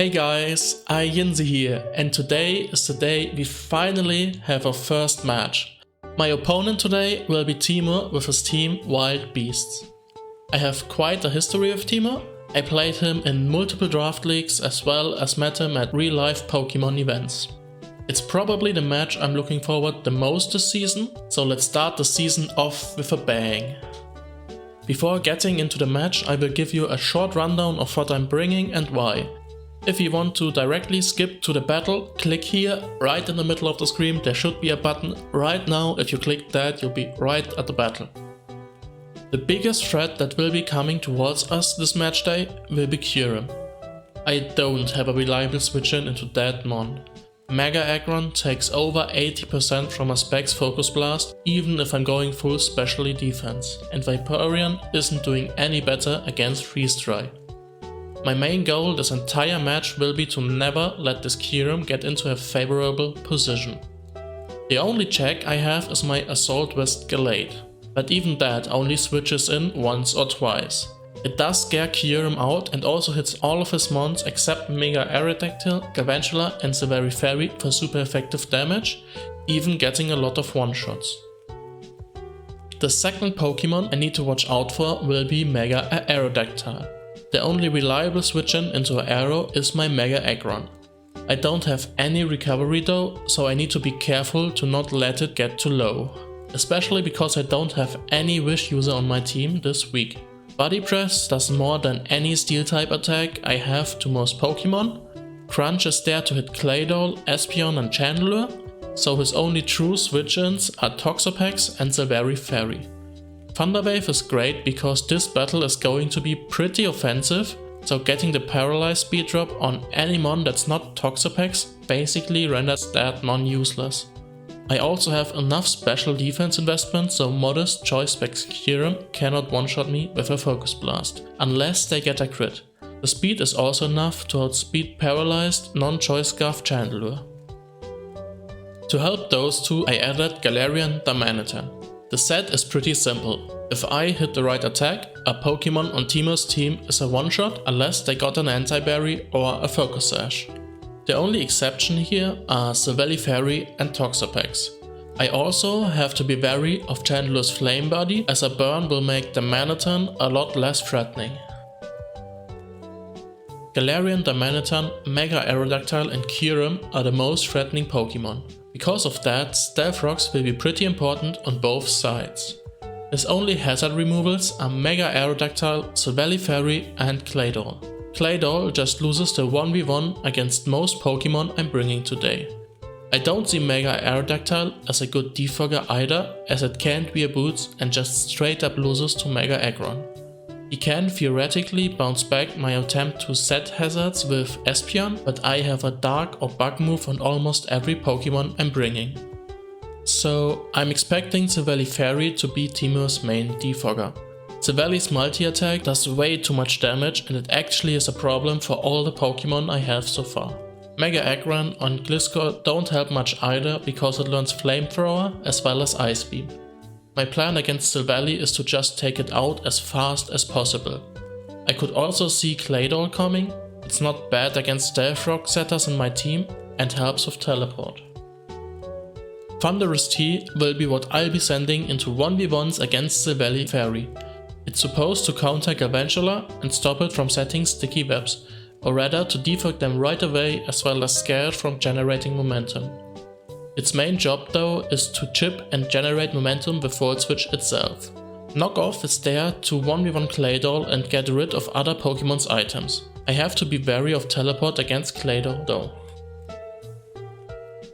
Hey guys, Yinzi here, and today is the day we finally have our first match. My opponent today will be Timur with his team Wild Beasts. I have quite a history with Timur. I played him in multiple draft leagues as well as met him at real life Pokemon events. It's probably the match I'm looking forward the most this season, so let's start the season off with a bang. Before getting into the match, I will give you a short rundown of what I'm bringing and why. If you want to directly skip to the battle, click here, right in the middle of the screen. There should be a button right now. If you click that, you'll be right at the battle. The biggest threat that will be coming towards us this match day will be Kyurem. I don't have a reliable switch in into that mon. Mega Aggron takes over 80% from a Specs Focus Blast, even if I'm going full specialty defense, and Vaporeon isn't doing any better against Freeze Dry. My main goal this entire match will be to never let this Kyurem get into a favorable position. The only check I have is my Assault Vest Gallade, but even that only switches in once or twice. It does scare Kyurem out and also hits all of his mons except Mega Aerodactyl, Galvantula and Silvery Fairy for super effective damage, even getting a lot of one-shots. The second Pokemon I need to watch out for will be Mega Aerodactyl. The only reliable switch-in into Aero is my Mega Aggron. I don't have any recovery though, so I need to be careful to not let it get too low. Especially because I don't have any Wish user on my team this week. Body Press does more than any Steel type attack I have to most Pokemon. Crunch is there to hit Claydol, Espeon and Chandelure, so his only true switch-ins are Toxapex and Silvery Fairy. Thunder Wave is great because this battle is going to be pretty offensive, so getting the Paralyze speed drop on any mon that's not Toxapex basically renders that mon useless. I also have enough special defense investment so modest Choice Specs Kyurem cannot one-shot me with a Focus Blast, unless they get a crit. The speed is also enough to outspeed Paralyzed non-Choice Scarf Chandelure. To help those two I added Galarian-Darmanitan. The set is pretty simple. If I hit the right attack, a Pokemon on Timur's team is a one-shot unless they got an Anti-Berry or a Focus Sash. The only exception here are Silvery Fairy and Toxapex. I also have to be wary of Chandelure's Flame Body as a burn will make Darmanitan a lot less threatening. Galarian, Darmanitan, Mega Aerodactyl and Kyurem are the most threatening Pokemon. Because of that, Stealth Rocks will be pretty important on both sides. His only hazard removals are Mega Aerodactyl, Silvery Fairy and Claydol. Claydol just loses the 1v1 against most Pokemon I'm bringing today. I don't see Mega Aerodactyl as a good defogger either, as it can't be a boots and just straight up loses to Mega Aggron. He can theoretically bounce back my attempt to set hazards with Espeon, but I have a Dark or Bug move on almost every Pokemon I'm bringing. So I'm expecting Silvery Fairy to be Timur's main defogger. Silvery's multi-attack does way too much damage and it actually is a problem for all the Pokemon I have so far. Mega Aggron and Gliscor don't help much either because it learns Flamethrower as well as Ice Beam. My plan against Silvery is to just take it out as fast as possible. I could also see Claydol coming. It's not bad against Stealth Rock setters in my team and helps with Teleport. Thunderous Tea will be what I'll be sending into 1v1s against Silvery Fairy. It's supposed to counter Galvantula and stop it from setting sticky webs, or rather to defog them right away as well as scare it from generating momentum. Its main job though is to chip and generate momentum before it switch itself. Knockoff is there to 1v1 Claydol and get rid of other Pokemon's items. I have to be wary of Teleport against Claydol though.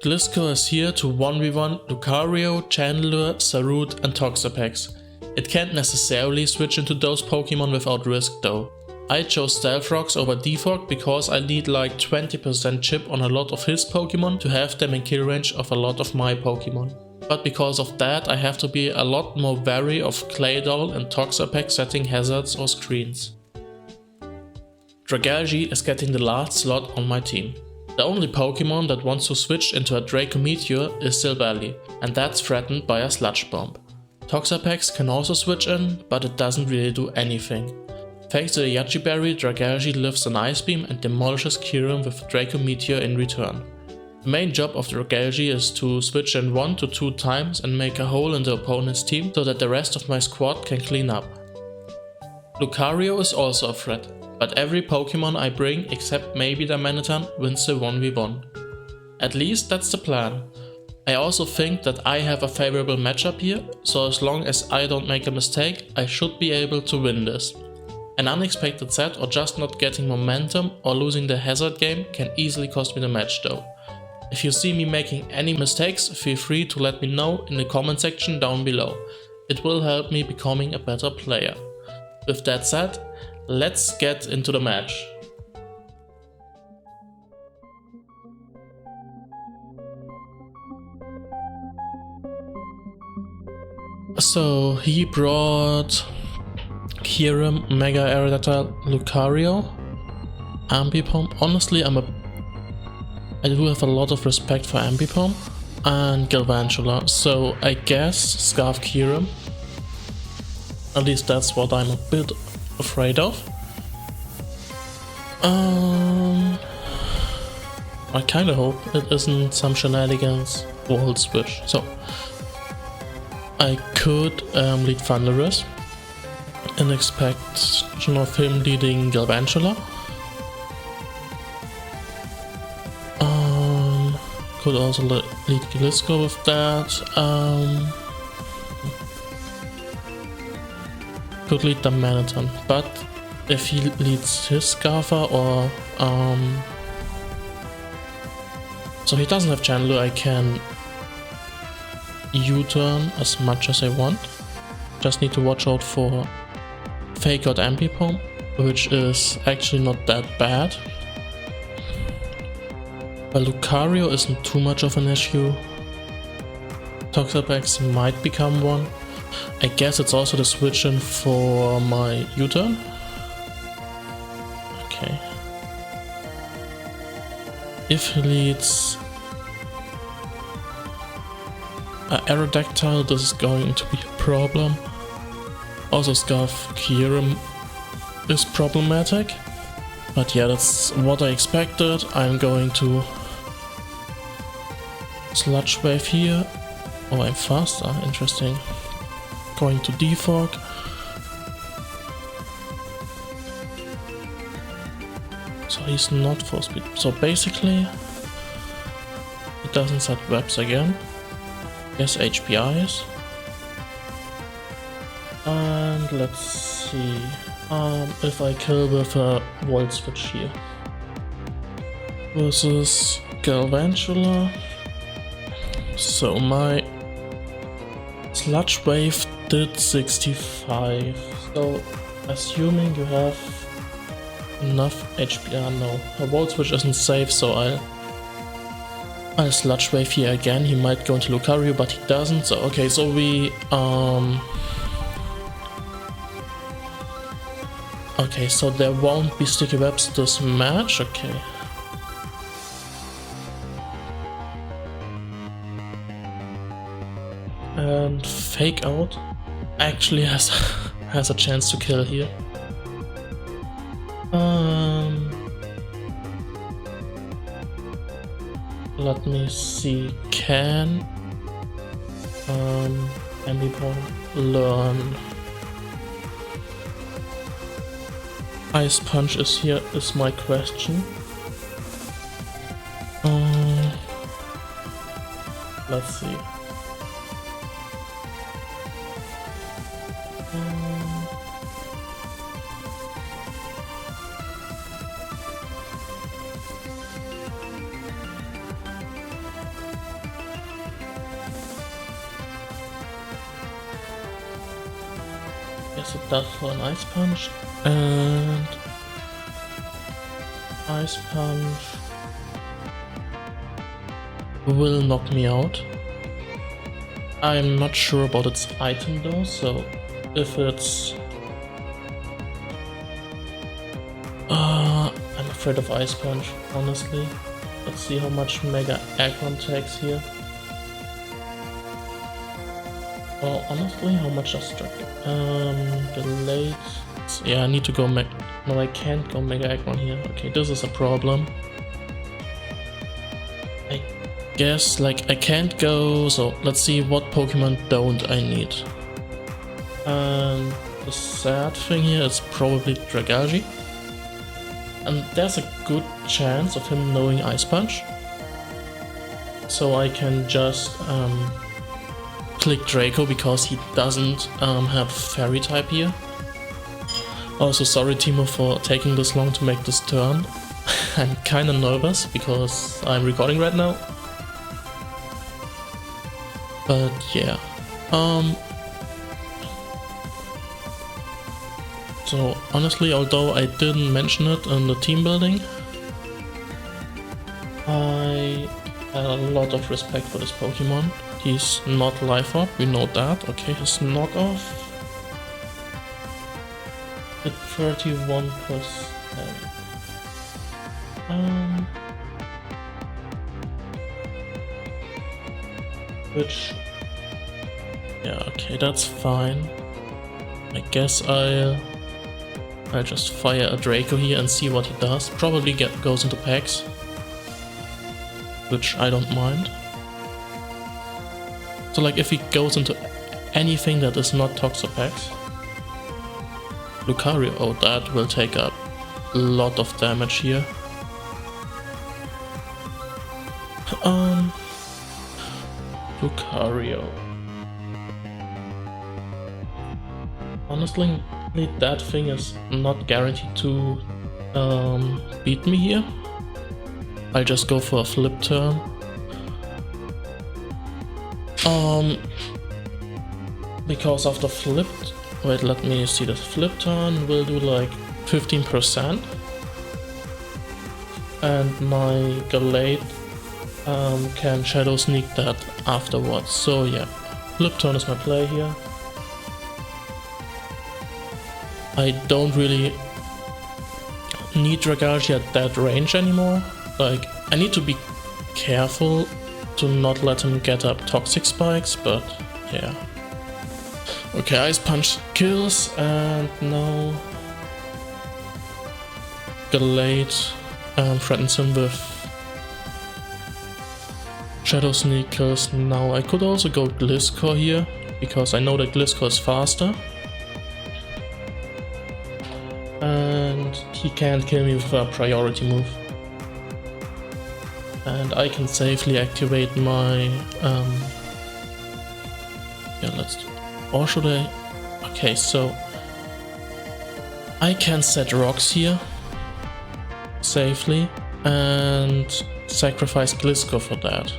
Gliscor is here to 1v1 Lucario, Chandelure, Sarut and Toxapex. It can't necessarily switch into those Pokemon without risk though. I chose Stealth Rocks over Defog because I need like 20% chip on a lot of his Pokemon to have them in kill range of a lot of my Pokemon. But because of that I have to be a lot more wary of Claydol and Toxapex setting hazards or screens. Dragalge is getting the last slot on my team. The only Pokemon that wants to switch into a Draco Meteor is Silvally, and that's threatened by a Sludge Bomb. Toxapex can also switch in, but it doesn't really do anything. Thanks to the Yache berry, Dragalge lifts an Ice Beam and demolishes Kyurem with Draco Meteor in return. The main job of Dragalge is to switch in 1 to 2 times and make a hole in the opponent's team so that the rest of my squad can clean up. Lucario is also a threat, but every Pokemon I bring except maybe Darmanitan wins the 1v1. At least that's the plan. I also think that I have a favorable matchup here, so as long as I don't make a mistake, I should be able to win this. An unexpected set or just not getting momentum or losing the hazard game can easily cost me the match though. If you see me making any mistakes, feel free to let me know in the comment section down below. It will help me becoming a better player. With that said, let's get into the match. So he brought Kyurem, Mega Aerodactyl, Lucario, Ambipom. Honestly, I do have a lot of respect for Ambipom and Galvantula, so I guess Scarf Kyurem. At least that's what I'm a bit afraid of. I kinda hope it isn't some shenanigans Volt Switch. So I could lead Thundurus in expectation of him leading Galvantula. Could also lead Gliscor with that. Could lead Darmanitan, but if he leads his Scarfer or so he doesn't have Chandler, I can U-turn as much as I want. Just need to watch out for Fake Out Ambipom, which is actually not that bad. But Lucario isn't too much of an issue. Toxapex might become one. I guess it's also the switch in for my U-turn. Okay. If he leads Aerodactyl, this is going to be a problem. Also Scarf Kyurem is problematic. But yeah, that's what I expected. I'm going to Sludge Wave here. Oh, I'm faster, interesting. Going to Defog. So he's not full speed. So basically, he doesn't set webs again. Yes, HPIs. And let's see if I kill with a Volt Switch here. Versus Galvantula. So my Sludge Wave did 65. So assuming you have enough HPR, no. A Volt Switch isn't safe, so I'll Sludge Wave here again. He might go into Lucario, but he doesn't. So okay, so we okay, so there won't be sticky webs this match. Okay. And Fake Out actually has a chance to kill here. Let me see. Can Ambipom learn? Ice Punch is my question. Let's see. Yes, it does for an Ice Punch, and Ice Punch will knock me out. I'm not sure about its item though, so if it's I'm afraid of Ice Punch, honestly. Let's see how much Mega Aggron takes here. Oh, honestly, how much does Draco? Delayed So, yeah, I need to go Mega... No, I can't go Mega Aggron here. Okay, this is a problem. I guess, like, I can't go... So, let's see what Pokemon don't I need. And the sad thing here is probably Dragalge. And there's a good chance of him knowing Ice Punch. So I can just click Draco because he doesn't have Fairy type here. Also sorry Timo for taking this long to make this turn. I'm kinda nervous because I'm recording right now. But yeah. So honestly, although I didn't mention it in the team building, I had a lot of respect for this Pokemon. He's not Life Orb, we know that. Okay, his knockoff at 31%. Which, yeah, okay, that's fine. I guess I'll just fire a Draco here and see what he does. Probably goes into packs, which I don't mind. So like if he goes into anything that is not Toxapex, Lucario, oh that will take a lot of damage here. Lucario. Honestly, that thing is not guaranteed to beat me here. I'll just go for a flip turn. Because of the flipped... Wait, let me see. The flip turn will do like 15%. And my Galate can Shadow Sneak that afterwards. So yeah, flip turn is my play here. I don't really need Dragalge at that range anymore. Like, I need to be careful to not let him get up Toxic Spikes, but yeah. Okay, Ice Punch kills, and now Galate threatens him with Shadow Sneak kills. Now I could also go Gliscor here, because I know that Gliscor is faster. And he can't kill me with a priority move. And I can safely activate my... yeah, let's do... Or should I... Okay, so... I can set rocks here. Safely. And sacrifice Gliscor for that.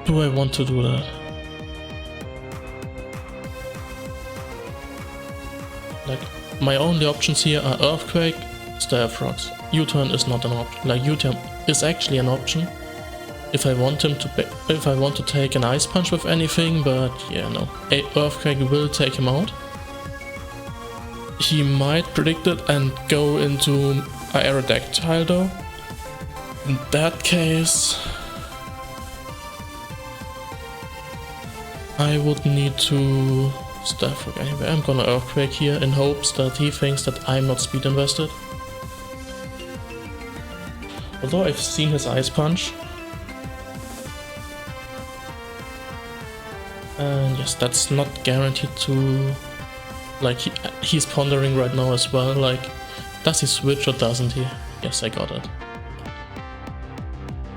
Do I want to do that? Like, my only options here are Earthquake, Stealth Rocks. U-turn is not an option. Like, U-turn is actually an option if I want him to, if I want to take an Ice Punch with anything, but yeah, no. Earthquake will take him out. He might predict it and go into an Aerodactyl though. In that case, I would need to Stealth Rock anyway. I'm gonna Earthquake here in hopes that he thinks that I'm not speed invested. Although I've seen his Ice Punch. And yes, that's not guaranteed to... Like, he's pondering right now as well, like, does he switch or doesn't he? Yes, I got it.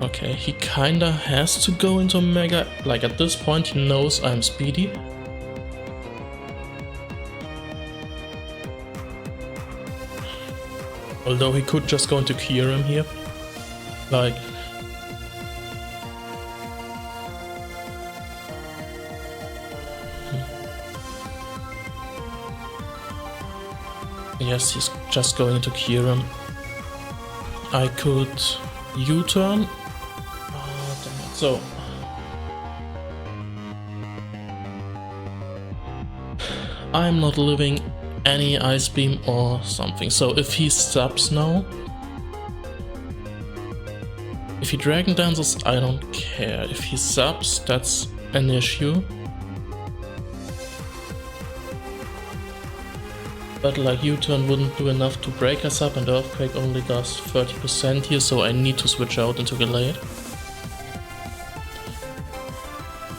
Okay, he kinda has to go into Mega, like at this point he knows I'm speedy. Although he could just go into Kyurem here. Like... Yes, he's just going into Kyurem. I could U-turn. Oh, damn it. So I'm not living any Ice Beam or something. So if he subs now, if he Dragon Dances, I don't care. If he subs, that's an issue. But like U-turn wouldn't do enough to break us up, and Earthquake only does 30% here, so I need to switch out into Gallade.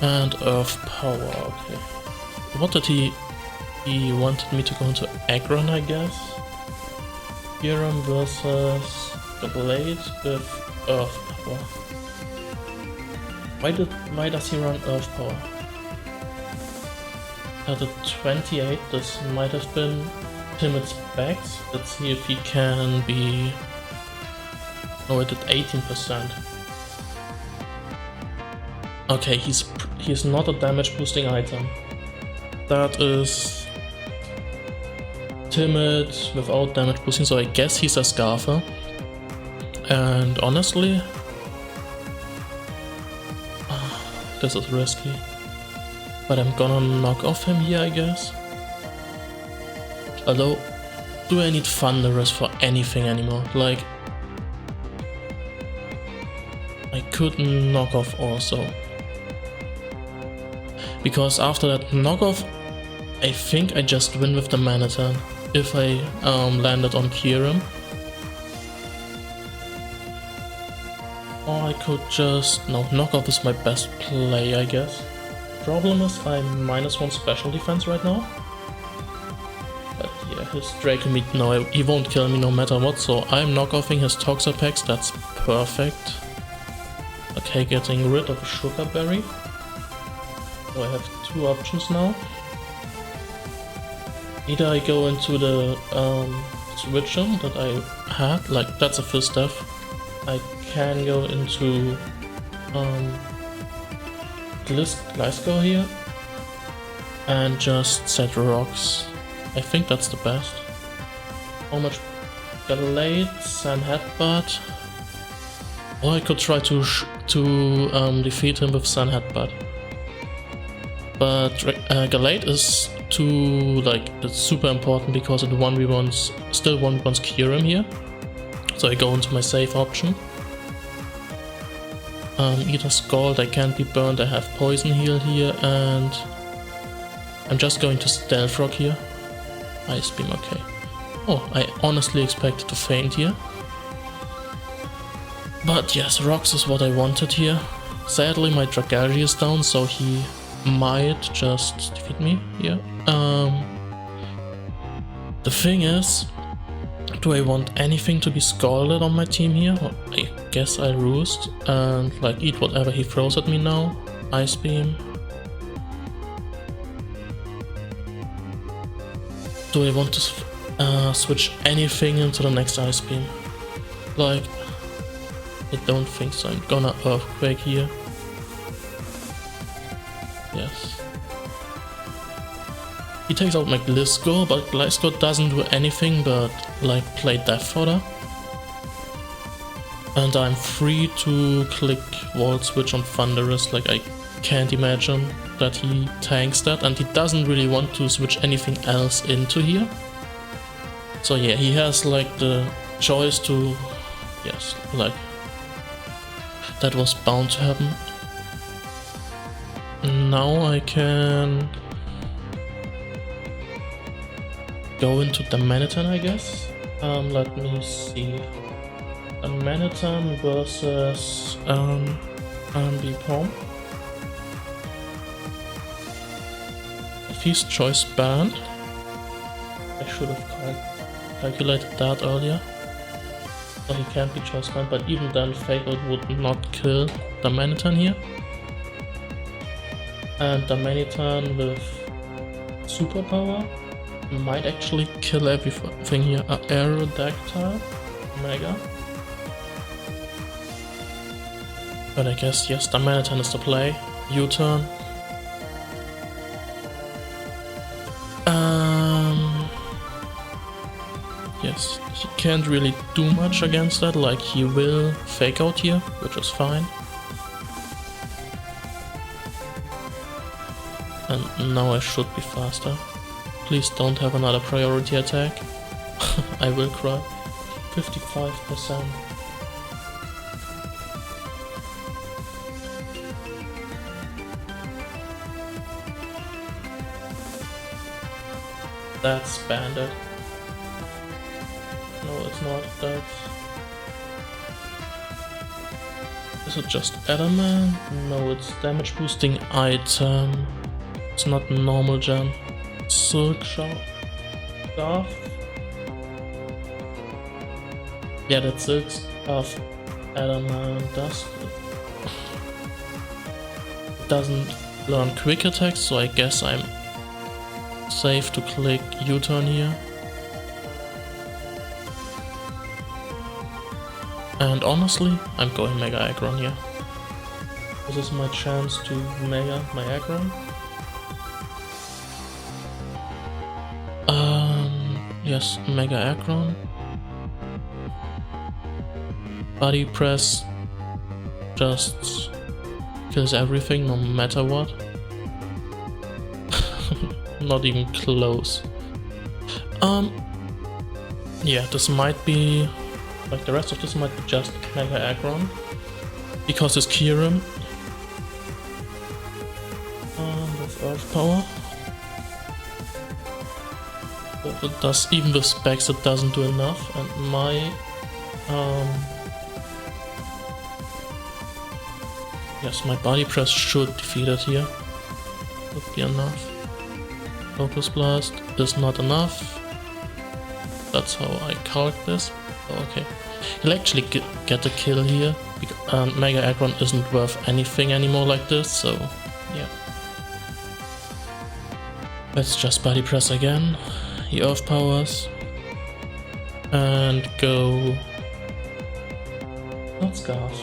And Earth Power, okay. What did he wanted me to go into Aggron, I guess? Kyurem versus Gallade with Earth Power. Why does he run Earth Power? At a 28, this might have been timid specs. Let's see if he can be... Oh, it did 18%. Okay, he's not a damage boosting item. That is timid without damage boosting, so I guess he's a Scarfer. And honestly, this is risky. But I'm gonna knock off him here, I guess. Although, do I need Thunderous for anything anymore? Like, I could knock off also. Because after that knockoff, I think I just win with the Darmanitan if I landed on Kyurem. Or I could just... no, knockoff is my best play, I guess. Problem is I'm -1 special defense right now. But yeah, his Draco Meat, no, he won't kill me no matter what, so I'm knockoffing his Toxapex, that's perfect. Okay, getting rid of a Sugar Berry. So I have two options now. Either I go into the switcher that I had, like that's a first step. I can go into Gliscor here and just set rocks. I think that's the best. How much Gallade, Sand Headbutt. Or I could try to defeat him with Sand Headbutt. But Gallade is it's super important because it still 1v1s Kyurem here. So I go into my safe option. Either Scald, I can't be burned, I have Poison Heal here, and I'm just going to Stealth Rock here. Ice Beam, okay. Oh, I honestly expected to faint here. But yes, Rocks is what I wanted here. Sadly my Dragalge is down, so he might just defeat me here. The thing is, do I want anything to be scalded on my team here? Well, I guess I'll Roost and like eat whatever he throws at me now. Ice Beam. Do I want to switch anything into the next Ice Beam? Like, I don't think so. I'm gonna Earthquake here. Yes. He takes out my Gliscor, but Gliscor doesn't do anything but like play Death Fodder. And I'm free to click Volt Switch on Thunderous, like I can't imagine that he tanks that, and he doesn't really want to switch anything else into here. So yeah, he has like the choice to, yes, like that was bound to happen. Now I can go into the Darmanitan, I guess. Let me see. Darmanitan versus Pom. If he's choice banned, I should have calculated that earlier. So he can't be choice banned, but even then Fake Out would not kill Darmanitan here. And Darmanitan with Superpower might actually kill everything here. Aerodactyl, Mega. But I guess, yes, Darmanitan is the play. U-turn. Yes, he can't really do much against that, like he will Fake Out here, which is fine. And now I should be faster. Please don't have another priority attack. I will cry. 55%. That's banded. No, it's not. That's... Is it just adamant? No, it's damage boosting item. It's not normal gem. Silk shot. Stuff. Yeah, that's silk stuff. Adamant dust. It doesn't learn quick attacks, so I guess I'm safe to click U-turn here. And honestly, I'm going Mega Aggron here. This is my chance to Mega my Aggron. Yes, Mega Aggron. Body press just kills everything no matter what. Not even close. Yeah, this might be... Like the rest of this might be just Mega Aggron. Because it's Kieran. With Earth Power. But it does, even with specs it doesn't do enough, and my... yes, my body press should defeat it here. Would be enough. Focus Blast is not enough. That's how I calc this. Oh, okay. He'll actually get a kill here, because Mega Aggron isn't worth anything anymore like this, so yeah. Let's just body press again. He Earth Powers. And go... Not Scarf.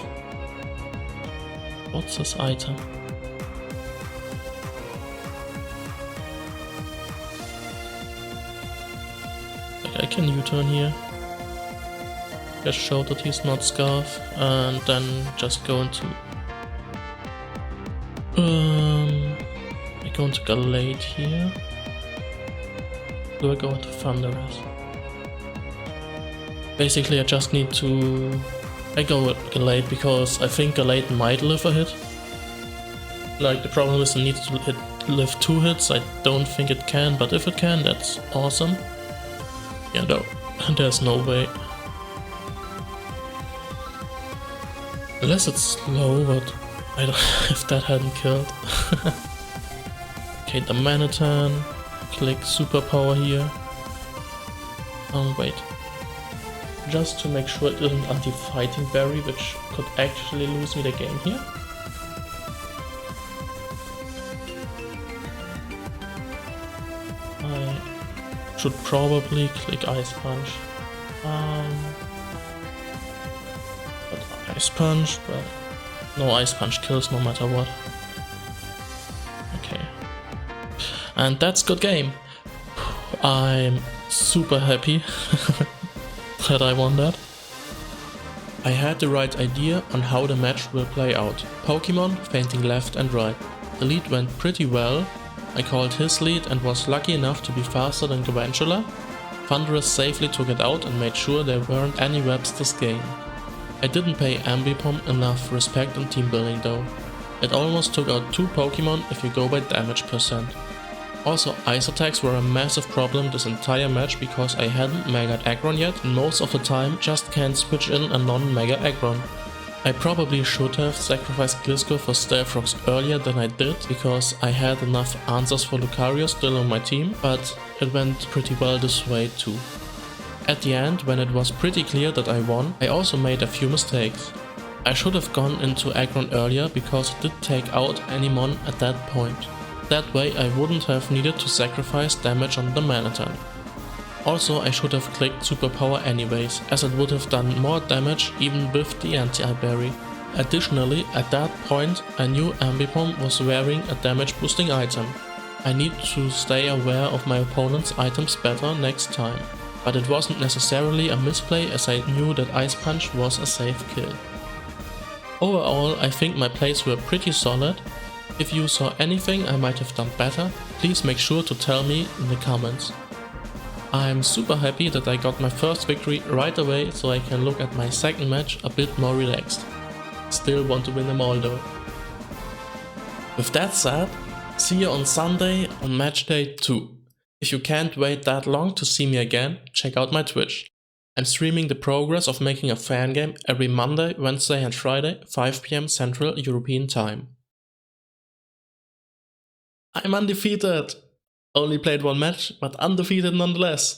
What's this item? Like I can U-turn here. Just show that he's not Scarf, and then just go into... I go into Galate here. Do I go into Thunderous? Basically I just need to... I go with Galate because I think Galate might live a hit. Like the problem is it needs to live 2 hits, I don't think it can, but if it can, that's awesome. Yeah, no, there's no way. Unless it's slow, but I don't if that hadn't killed. Okay, Darmanitan, click Superpower here. Oh wait. Just to make sure it isn't anti-fighting berry, which could actually lose me the game here. I should probably click Ice Punch. But Ice Punch, but no Ice Punch kills no matter what. Okay. And that's good game. I'm super happy that I won that. I had the right idea on how the match will play out. Pokemon fainting left and right. The lead went pretty well. I called his lead and was lucky enough to be faster than Galvantula. Thunderous safely took it out and made sure there weren't any webs this game. I didn't pay Ambipom enough respect on team building though. It almost took out 2 Pokemon if you go by damage percent. Also, ice attacks were a massive problem this entire match because I hadn't Mega Aggron yet and most of the time just can't switch in a non-Mega Aggron. I probably should have sacrificed Gliscor for Stealth Rocks earlier than I did because I had enough answers for Lucario still on my team, but it went pretty well this way too. At the end, when it was pretty clear that I won, I also made a few mistakes. I should have gone into Aggron earlier because it did take out Animon at that point. That way I wouldn't have needed to sacrifice damage on the Darmanitan. Also I should have clicked Superpower anyways, as it would have done more damage even with the anti-berry. Additionally, at that point I knew Ambipom was wearing a damage boosting item. I need to stay aware of my opponent's items better next time. But it wasn't necessarily a misplay as I knew that Ice Punch was a safe kill. Overall I think my plays were pretty solid. If you saw anything I might have done better, please make sure to tell me in the comments. I'm super happy that I got my first victory right away so I can look at my second match a bit more relaxed. Still want to win them all though. With that said, see you on Sunday on match day 2. If you can't wait that long to see me again, check out my Twitch. I'm streaming the progress of making a fan game every Monday, Wednesday and Friday, 5 PM Central European Time. I'm undefeated! Only played one match, but undefeated nonetheless.